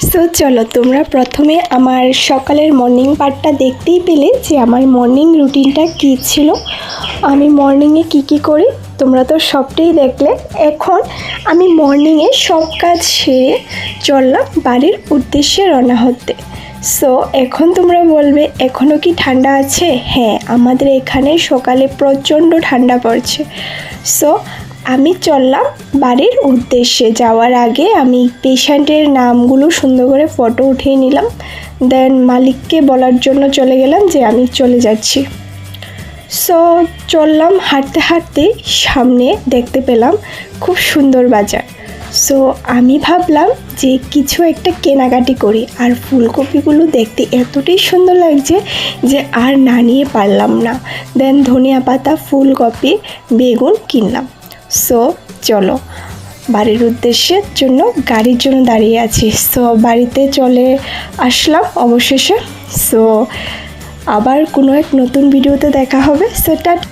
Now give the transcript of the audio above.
So চলো, তোমরা প্রথমে আমার সকালের মর্নিং পার্টটা দেখতেই পেলে যে আমার মর্নিং রুটিনটা কী ছিল। আমি মর্নিংয়ে কি করি তোমরা তো সবটাই দেখলে। এখন আমি মর্নিংয়ে সব কাজ সেরে চললাম বাড়ির উদ্দেশ্যে রওনা হতে। সো এখন তোমরা বলবে এখনও কি ঠান্ডা আছে? হ্যাঁ, আমাদের এখানে সকালে প্রচণ্ড ঠান্ডা পড়ছে। সো আমি চললাম বাড়ির উদ্দেশ্যে। যাওয়ার আগে আমি পেশেন্টের নামগুলো সুন্দর করে ফটো উঠিয়ে নিলাম, দেন মালিককে বলার জন্য চলে গেলাম যে আমি চলে যাচ্ছি। সো চললাম, হাঁটতে হাঁটতে সামনে দেখতে পেলাম খুব সুন্দর বাজার। সো আমি ভাবলাম যে কিছু একটা কেনাকাটি করি, আর ফুলকপিগুলো দেখতে এতটাই সুন্দর লাগছে যে আর না নিয়ে পারলাম না। দেন ধনিয়া পাতা, ফুলকপি, বেগুন কিনলাম। সো চলো, বাড়ির উদ্দেশ্যের জন্য গাড়ির জন্য দাঁড়িয়ে আছি। সো বাড়িতে চলে আসলাম অবশেষে। সো আবার কোনো এক নতুন ভিডিওতে দেখা হবে। সো